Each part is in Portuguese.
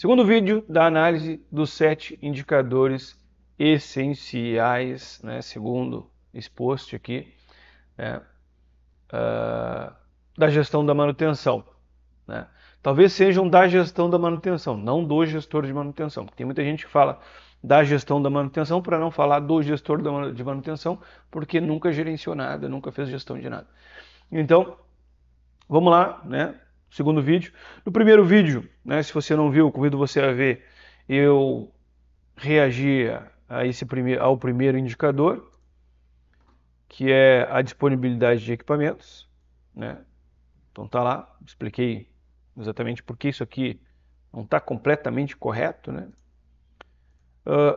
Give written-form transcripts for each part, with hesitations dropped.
Segundo vídeo da análise dos 7 indicadores essenciais, né, segundo exposto aqui, né, da gestão da manutenção. Né? Talvez sejam da gestão da manutenção, não do gestor de manutenção. Tem muita gente que fala da gestão da manutenção para não falar do gestor de manutenção, porque nunca gerenciou nada, nunca fez gestão de nada. Então, vamos lá, né? Segundo vídeo. No primeiro vídeo, né, se você não viu, convido você a ver, eu reagi ao primeiro indicador, que é a disponibilidade de equipamentos, né? Então tá lá, expliquei exatamente por que isso aqui não está completamente correto, né?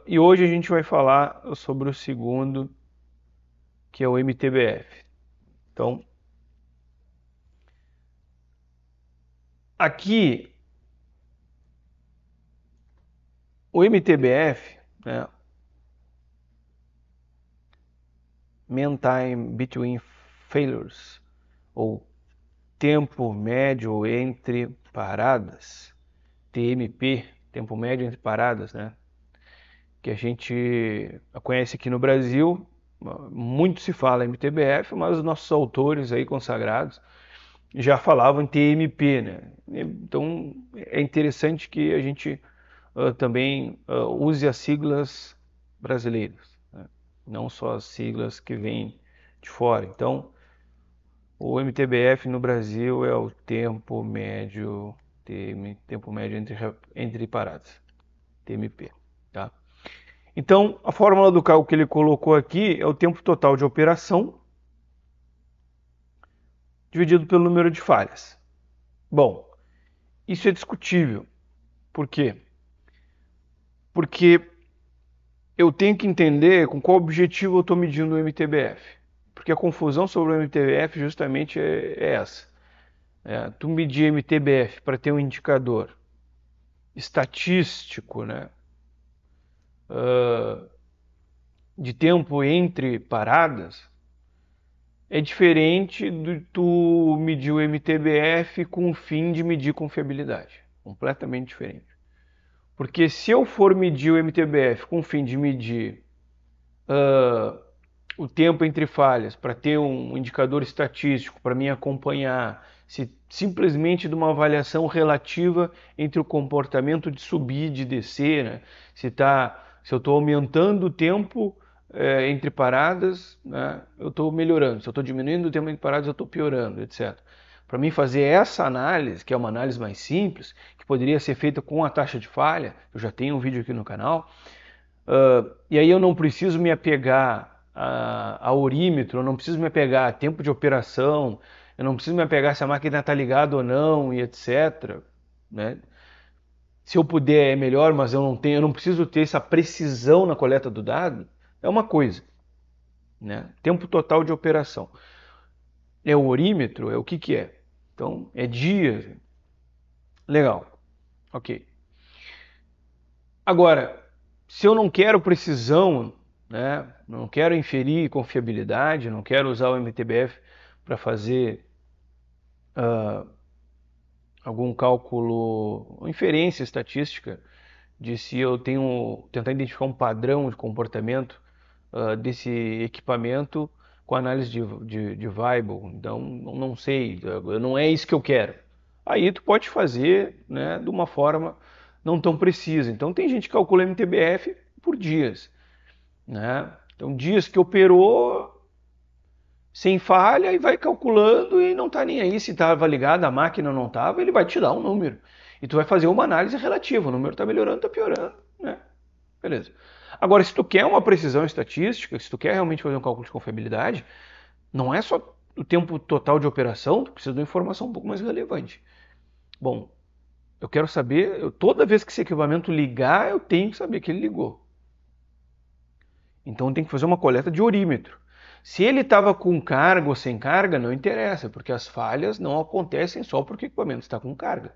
E hoje a gente vai falar sobre o segundo, que é o MTBF. Então, aqui, o MTBF, né, Mean Time Between Failures, ou tempo médio entre paradas, TMP, tempo médio entre paradas, né? Que a gente conhece aqui no Brasil, muito se fala em MTBF, mas os nossos autores aí consagrados já falavam em TMP, né? Então é interessante que a gente também use as siglas brasileiras, né? Não só as siglas que vêm de fora. Então, o MTBF no Brasil é o tempo médio entre paradas, TMP, tá? Então, a fórmula do cálculo que ele colocou aqui é o tempo total de operação dividido pelo número de falhas. Bom, isso é discutível. Por quê? Porque eu tenho que entender com qual objetivo eu estou medindo o MTBF. Porque a confusão sobre o MTBF justamente é essa. Tu medir MTBF para ter um indicador estatístico, né, de tempo entre paradas, é diferente do tu medir o MTBF com o fim de medir confiabilidade. Completamente diferente. Porque se eu for medir o MTBF com o fim de medir o tempo entre falhas, para ter um indicador estatístico, para me acompanhar, se simplesmente de uma avaliação relativa entre o comportamento de subir e de descer, né? se eu estou aumentando o tempo entre paradas, né? eu estou melhorando. Se eu estou diminuindo o tempo entre paradas, eu estou piorando, etc. Para mim fazer essa análise, que é uma análise mais simples, que poderia ser feita com a taxa de falha, eu já tenho um vídeo aqui no canal, e aí eu não preciso me apegar a orímetro, eu não preciso me apegar a tempo de operação, eu não preciso me apegar se a máquina está ligada ou não e etc. Né? Se eu puder é melhor, mas eu não preciso ter essa precisão na coleta do dado, é uma coisa. Né? Tempo total de operação. É o orímetro? É o que é? Então, é dias. Legal. Ok. Agora, se eu não quero precisão, né, não quero inferir confiabilidade, não quero usar o MTBF para fazer algum cálculo, inferência estatística de se eu tentar identificar um padrão de comportamento desse equipamento com análise de Weibull. Então, não sei, não é isso que eu quero. Aí tu pode fazer, né, de uma forma não tão precisa. Então tem gente que calcula MTBF por dias, né? Então dias que operou sem falha e vai calculando e não está nem aí se estava ligado, a máquina não estava, ele vai te dar um número. E tu vai fazer uma análise relativa, o número está melhorando, está piorando, né? Beleza. Agora, se tu quer uma precisão estatística, se tu quer realmente fazer um cálculo de confiabilidade, não é só o tempo total de operação, tu precisa de uma informação um pouco mais relevante. Bom, eu quero saber, toda vez que esse equipamento ligar, eu tenho que saber que ele ligou. Então tem que fazer uma coleta de orímetro. Se ele estava com carga ou sem carga, não interessa, porque as falhas não acontecem só porque o equipamento está com carga.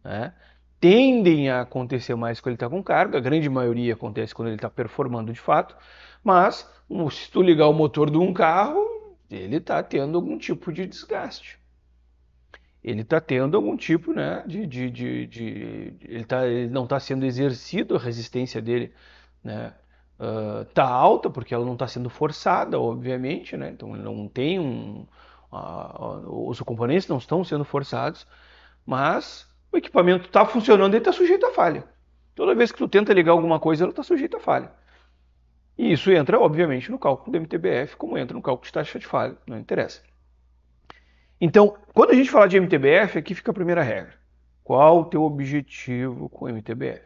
Né? Tendem a acontecer mais quando ele está com carga, a grande maioria acontece quando ele está performando de fato, mas se tu ligar o motor de um carro, ele está tendo algum tipo de desgaste. ele está tendo algum tipo, né, ele não está sendo exercido a resistência dele, né, tá alta porque ela não está sendo forçada, obviamente, né, então ele não tem os componentes não estão sendo forçados, mas o equipamento está funcionando e está sujeito a falha. Toda vez que tu tenta ligar alguma coisa, ela está sujeita a falha. E isso entra, obviamente, no cálculo do MTBF, como entra no cálculo de taxa de falha, não interessa. Então, quando a gente fala de MTBF, aqui fica a primeira regra. Qual o teu objetivo com o MTBF?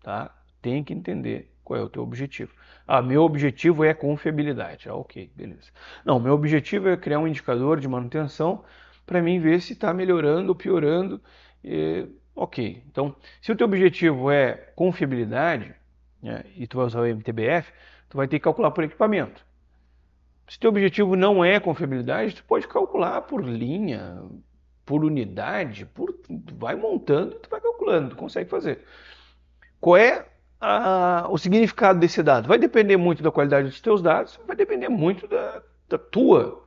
Tá? Tem que entender qual é o teu objetivo. Ah, meu objetivo é confiabilidade. Ah, ok, beleza. Não, meu objetivo é criar um indicador de manutenção para mim ver se está melhorando ou piorando. Ok, então, se o teu objetivo é confiabilidade, né, e tu vai usar o MTBF, tu vai ter que calcular por equipamento. Se teu objetivo não é confiabilidade, tu pode calcular por linha, por unidade, vai montando, tu vai calculando, tu consegue fazer. Qual é o significado desse dado? Vai depender muito da qualidade dos teus dados, vai depender muito da tua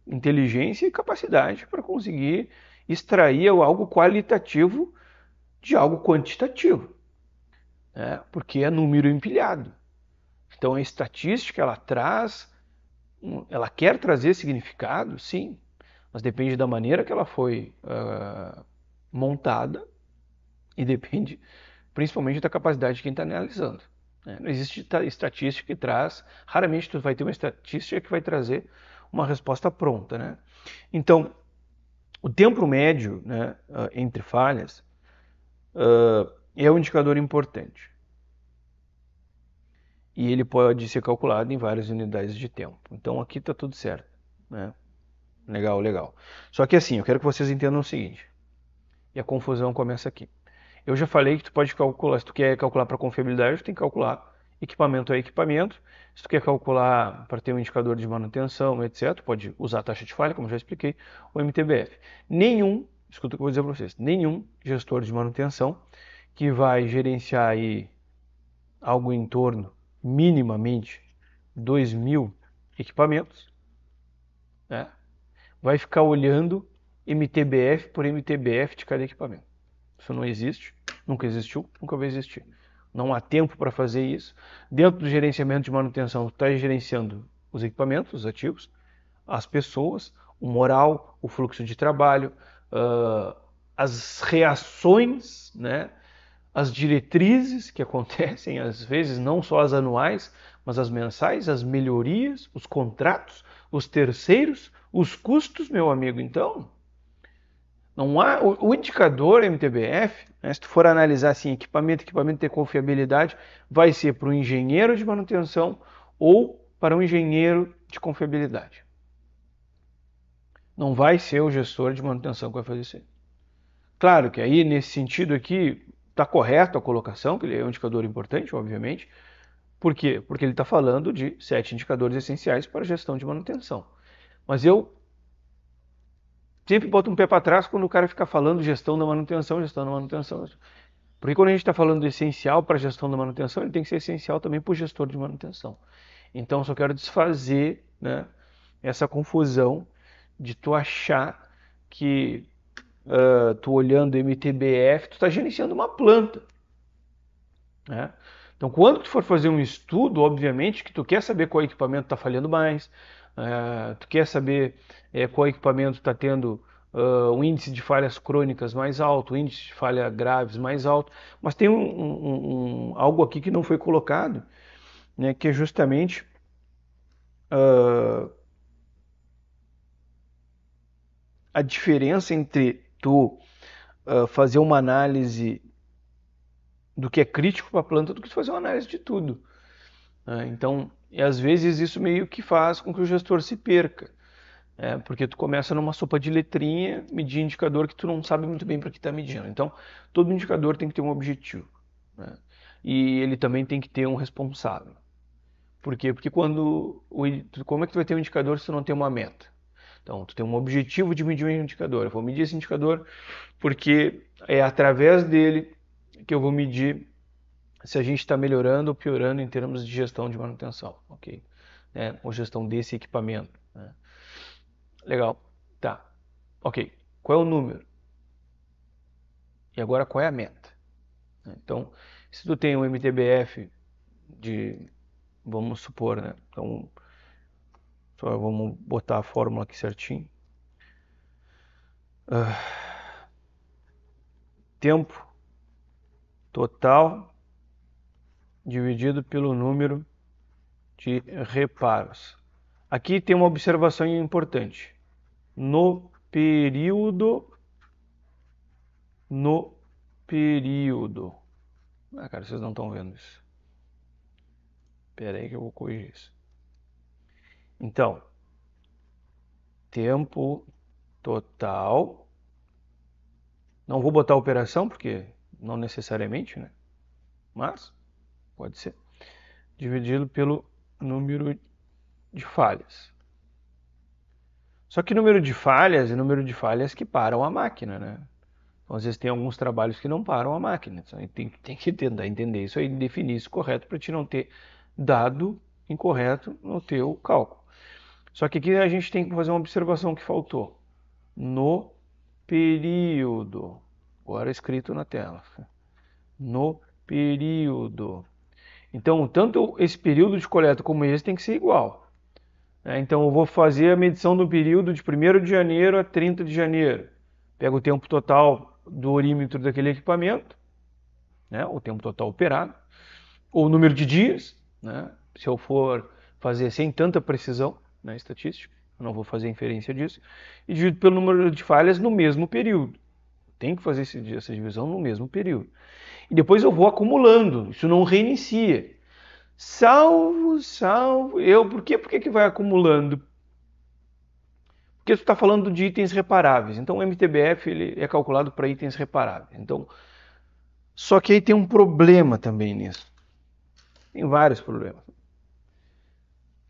inteligência e capacidade para conseguir extrair algo qualitativo de algo quantitativo, né? Porque é número empilhado. Então a estatística ela quer trazer significado, sim, mas depende da maneira que ela foi montada e depende principalmente da capacidade de quem está analisando. Né? Não existe estatística que traz, raramente tu vai ter uma estatística que vai trazer uma resposta pronta. Né? Então, o tempo médio, né, entre falhas é um indicador importante. E ele pode ser calculado em várias unidades de tempo. Então aqui está tudo certo. Né? Legal, legal. Só que assim, eu quero que vocês entendam o seguinte. E a confusão começa aqui. Eu já falei que tu pode calcular, se tu quer calcular para confiabilidade, tu tem que calcular equipamento a equipamento. Se tu quer calcular para ter um indicador de manutenção, etc., tu pode usar a taxa de falha, como eu já expliquei, o MTBF. Escuta o que eu vou dizer para vocês, nenhum gestor de manutenção que vai gerenciar aí algo em torno, minimamente, 2.000 equipamentos, né, vai ficar olhando MTBF por MTBF de cada equipamento. Isso não existe, nunca existiu, nunca vai existir. Não há tempo para fazer isso. Dentro do gerenciamento de manutenção, está gerenciando os equipamentos, os ativos, as pessoas, o moral, o fluxo de trabalho, as reações, né, as diretrizes que acontecem, às vezes não só as anuais, mas as mensais, as melhorias, os contratos, os terceiros, os custos, meu amigo. Então, não há o indicador MTBF, né, se tu for analisar assim, equipamento ter confiabilidade, vai ser para o engenheiro de manutenção ou para um engenheiro de confiabilidade. Não vai ser o gestor de manutenção que vai fazer isso aí. Claro que aí, nesse sentido aqui, está correto a colocação, que ele é um indicador importante, obviamente. Por quê? Porque ele está falando de 7 indicadores essenciais para a gestão de manutenção. Mas eu sempre boto um pé para trás quando o cara fica falando gestão da manutenção, gestão da manutenção. Porque quando a gente está falando do essencial para a gestão da manutenção, ele tem que ser essencial também para o gestor de manutenção. Então, só quero desfazer, né, essa confusão de tu achar que tu olhando MTBF, tu está gerenciando uma planta. Né? Então, quando tu for fazer um estudo, obviamente que tu quer saber qual equipamento está falhando mais, tu quer saber qual equipamento está tendo um índice de falhas crônicas mais alto, um índice de falha graves mais alto, mas tem algo aqui que não foi colocado, né, que é justamente a diferença entre tu fazer uma análise do que é crítico para a planta do que tu fazer uma análise de tudo. Então, e às vezes isso meio que faz com que o gestor se perca, porque tu começa numa sopa de letrinha, medir indicador que tu não sabe muito bem para que está medindo. Então, todo indicador tem que ter um objetivo, né? E ele também tem que ter um responsável. Por quê? Porque como é que tu vai ter um indicador se tu não tem uma meta? Então, tu tem um objetivo de medir um indicador. Eu vou medir esse indicador porque é através dele que eu vou medir se a gente está melhorando ou piorando em termos de gestão de manutenção, ok? Ou gestão desse equipamento. Né? Legal, tá. Ok. Qual é o número? E agora qual é a meta? Então, se tu tem um MTBF de, vamos supor, né? Então, só vamos botar a fórmula aqui certinho. Tempo total dividido pelo número de reparos. Aqui tem uma observação importante. No período. Ah, cara, vocês não estão vendo isso. Espera aí que eu vou corrigir isso. Então, tempo total. Não vou botar operação, porque não necessariamente, né? Mas, pode ser. Dividido pelo número de falhas. Só que número de falhas é número de falhas que param a máquina, né? Então, às vezes tem alguns trabalhos que não param a máquina. Então, tem que tentar entender isso aí, definir isso correto para te não ter dado incorreto no teu cálculo. Só que aqui a gente tem que fazer uma observação que faltou. No período. Agora escrito na tela. No período. Então, tanto esse período de coleta como esse tem que ser igual. Então, eu vou fazer a medição do período de 1º de janeiro a 30 de janeiro. Pego o tempo total do orímetro daquele equipamento, né, o tempo total operado, ou o número de dias, né, se eu for fazer sem tanta precisão na estatística, eu não vou fazer inferência disso, e divido pelo número de falhas no mesmo período. Tem que fazer essa divisão no mesmo período. E depois eu vou acumulando, isso não reinicia. Salvo, por que que vai acumulando? Porque tu está falando de itens reparáveis. Então o MTBF ele é calculado para itens reparáveis. Então, só que aí tem um problema também nisso. Tem vários problemas.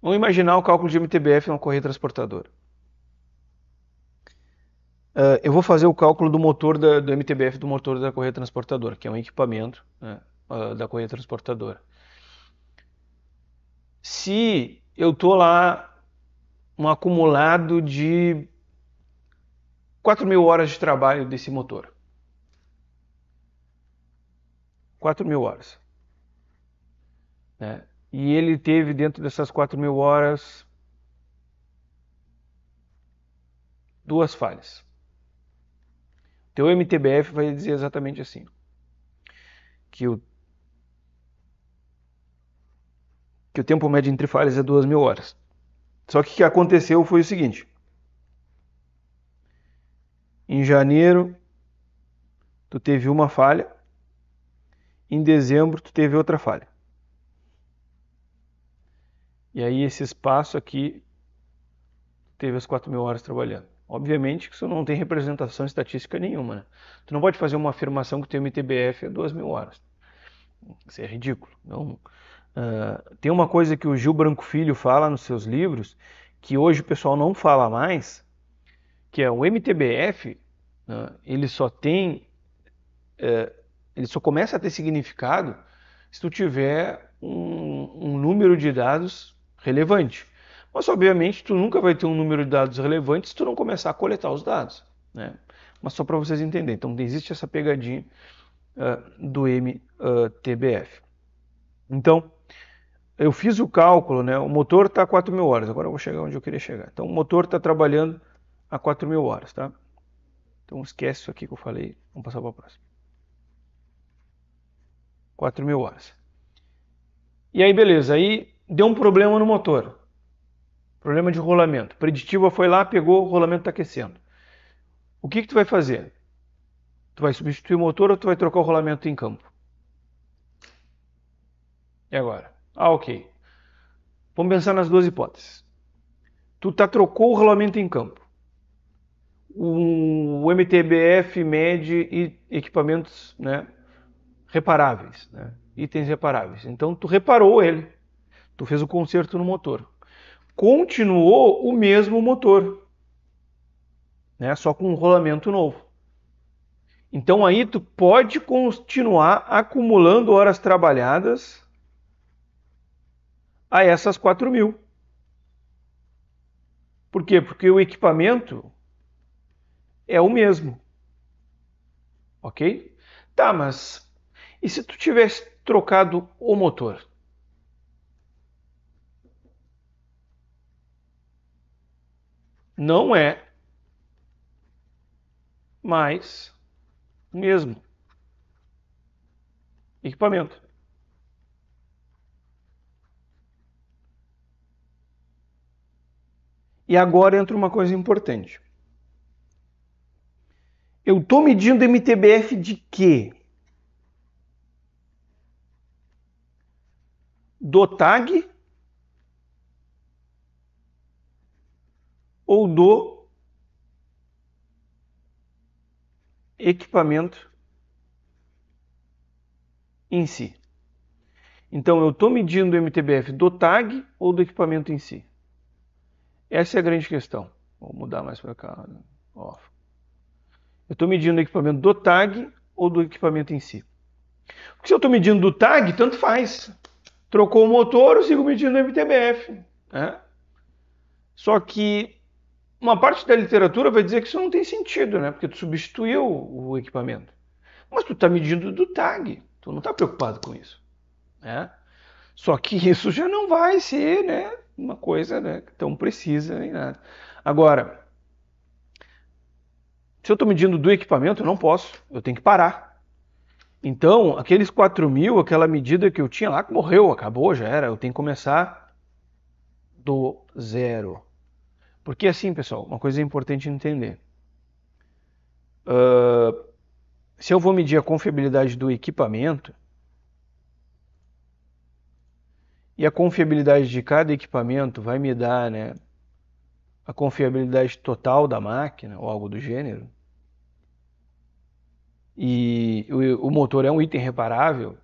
Vamos imaginar o cálculo de MTBF numa correia transportadora. Eu vou fazer o cálculo do motor do MTBF do motor da correia transportadora, que é um equipamento, né, da correia transportadora. Se eu estou lá um acumulado de 4.000 horas de trabalho desse motor. 4.000 horas. Né? E ele teve dentro dessas 4.000 horas 2 falhas. Teu MTBF vai dizer exatamente assim. Que o tempo médio entre falhas é 2.000 horas. Só que o que aconteceu foi o seguinte. Em janeiro, tu teve uma falha. Em dezembro, tu teve outra falha. E aí, esse espaço aqui, teve as 4.000 horas trabalhando. Obviamente que isso não tem representação estatística nenhuma. Né? Tu não pode fazer uma afirmação que o teu MTBF é 2.000 horas. Isso é ridículo. Não, tem uma coisa que o Gil Branco Filho fala nos seus livros, que hoje o pessoal não fala mais, que é o MTBF, ele só começa a ter significado se tu tiver um número de dados relevante. Mas, obviamente, tu nunca vai ter um número de dados relevante se tu não começar a coletar os dados. Né? Mas só para vocês entenderem. Então, existe essa pegadinha do MTBF. Então, eu fiz o cálculo, né? O motor está a 4.000 horas. Agora eu vou chegar onde eu queria chegar. Então, o motor está trabalhando a 4.000 horas, tá? Então, esquece isso aqui que eu falei. Vamos passar para a próxima. 4.000 horas. E aí, beleza. Aí, deu um problema no motor. Problema de rolamento. Preditiva foi lá, pegou, o rolamento está aquecendo. O que tu vai fazer? Tu vai substituir o motor ou tu vai trocar o rolamento em campo? E agora? Ok. Vamos pensar nas duas hipóteses. Tu trocou o rolamento em campo. O MTBF mede equipamentos, né, reparáveis, né, itens reparáveis. Então tu reparou ele. Tu fez o conserto no motor. Continuou o mesmo motor, né, só com um rolamento novo. Então aí tu pode continuar acumulando horas trabalhadas a essas 4.000. Por quê? Porque o equipamento é o mesmo, ok? Tá, mas e se tu tivesse trocado o motor? Não é mais o mesmo equipamento. E agora entra uma coisa importante. Eu estou medindo MTBF de quê? Do tag ou do equipamento em si? Então eu estou medindo o MTBF do tag ou do equipamento em si? Essa é a grande questão. Vou mudar mais para cá. Ó. Eu estou medindo o equipamento do tag ou do equipamento em si? Porque se eu estou medindo do tag, tanto faz. Trocou o motor, eu sigo medindo o MTBF. Né? Só que uma parte da literatura vai dizer que isso não tem sentido, né? Porque tu substituiu o equipamento. Mas tu está medindo do tag. Tu não está preocupado com isso. Né? Só que isso já não vai ser, né, uma coisa, né, tão precisa nem nada. Agora, se eu estou medindo do equipamento, eu não posso. Eu tenho que parar. Então, aqueles 4.000, aquela medida que eu tinha lá, morreu, acabou, já era. Eu tenho que começar do zero. Porque assim, pessoal, uma coisa importante entender. Se eu vou medir a confiabilidade do equipamento, e a confiabilidade de cada equipamento vai me dar, né, a confiabilidade total da máquina, ou algo do gênero, e o motor é um item reparável,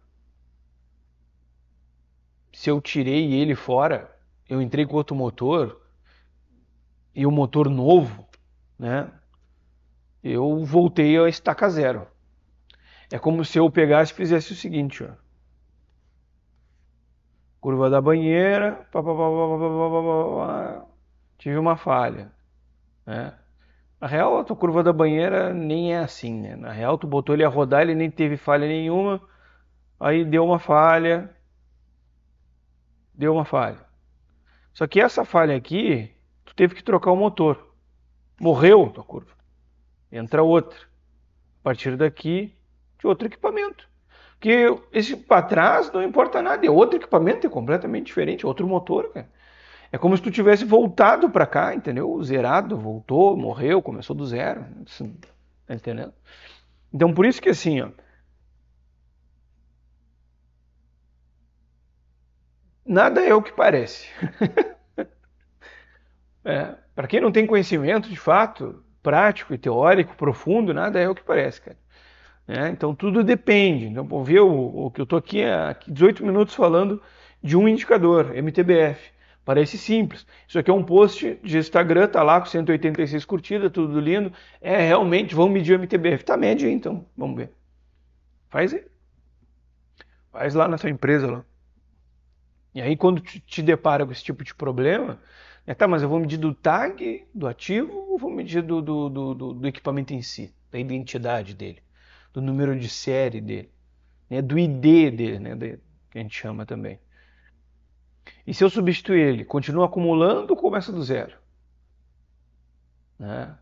se eu tirei ele fora, eu entrei com outro motor, e o motor novo, né, eu voltei a estaca zero. É como se eu pegasse e fizesse o seguinte, ó. Curva da banheira, tive uma falha, né? Na real, a tua curva da banheira nem é assim, né? Na real, tu botou ele a rodar, ele nem teve falha nenhuma, aí deu uma falha, deu uma falha. Só que essa falha aqui, tu teve que trocar o motor. Morreu tua curva. Entra outra. A partir daqui, de outro equipamento. Porque esse para trás não importa nada, é outro equipamento, é completamente diferente, é outro motor, cara. É como se tu tivesse voltado para cá, entendeu? Zerado, voltou, morreu, começou do zero. Tá entendendo? Então por isso que assim, ó, nada é o que parece. Para quem não tem conhecimento de fato, prático e teórico, profundo, nada é o que parece, cara. Então tudo depende. Então, por ver o que eu estou aqui há 18 minutos falando de um indicador, MTBF. Parece simples. Isso aqui é um post de Instagram, tá lá com 186 curtidas, tudo lindo. É realmente, vamos medir o MTBF. Tá, mede aí então, vamos ver. Faz aí. Faz lá na sua empresa lá. E aí quando te depara com esse tipo de problema, tá, mas eu vou medir do tag do ativo ou vou medir do equipamento em si, da identidade dele, do número de série dele, né, do ID dele, né, que a gente chama também. E se eu substituir ele, continua acumulando ou começa do zero? Né?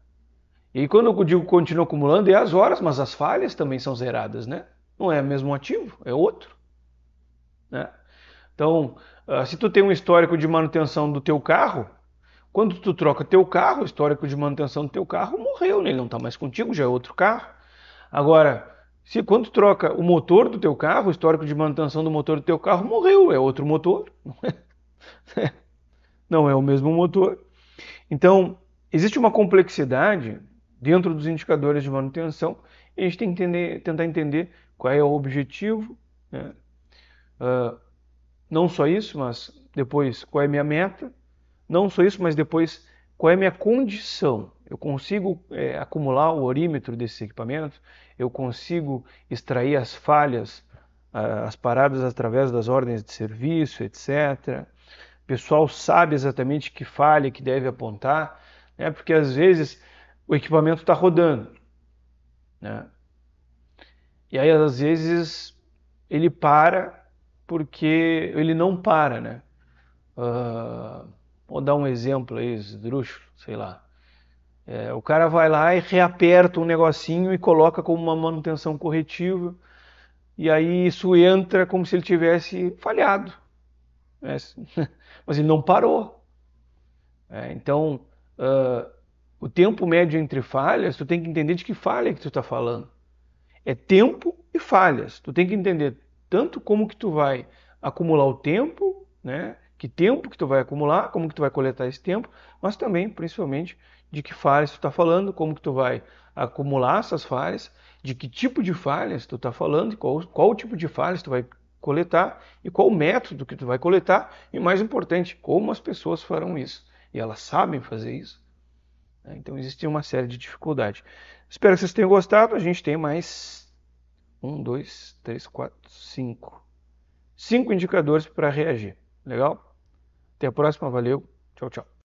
E aí quando eu digo continua acumulando, é as horas, mas as falhas também são zeradas, né? Não é o mesmo ativo, é outro. Né? Então, se tu tem um histórico de manutenção do teu carro, quando tu troca teu carro, o histórico de manutenção do teu carro morreu, né? Ele não está mais contigo, já é outro carro. Agora, se quando tu troca o motor do teu carro, o histórico de manutenção do motor do teu carro morreu, é outro motor. Não é o mesmo motor. Então, existe uma complexidade dentro dos indicadores de manutenção e a gente tem que tentar entender qual é o objetivo, né? Não só isso, mas depois qual é a minha meta, não só isso, mas depois qual é a minha condição. Eu consigo acumular o orímetro desses equipamentos, eu consigo extrair as falhas, as paradas através das ordens de serviço, etc. O pessoal sabe exatamente que falha que deve apontar, né? Porque às vezes o equipamento está rodando, né? E aí, às vezes, ele para porque ele não para, né? Vou dar um exemplo aí, esdrúxulo, sei lá. O cara vai lá e reaperta um negocinho e coloca como uma manutenção corretiva, e aí isso entra como se ele tivesse falhado, né? Mas ele não parou. Então, o tempo médio entre falhas, tu tem que entender de que falha que tu está falando. É tempo e falhas. Tu tem que entender tanto como que tu vai acumular o tempo, né? Que tempo que tu vai acumular, como que tu vai coletar esse tempo, mas também, principalmente, de que falhas tu está falando, como que tu vai acumular essas falhas, de que tipo de falhas tu está falando, qual tipo de falhas tu vai coletar e qual o método que tu vai coletar e, mais importante, como as pessoas farão isso. E elas sabem fazer isso. Então existe uma série de dificuldades. Espero que vocês tenham gostado. A gente tem mais um, dois, três, quatro, cinco. 5 indicadores para reagir. Legal? Até a próxima. Valeu. Tchau, tchau.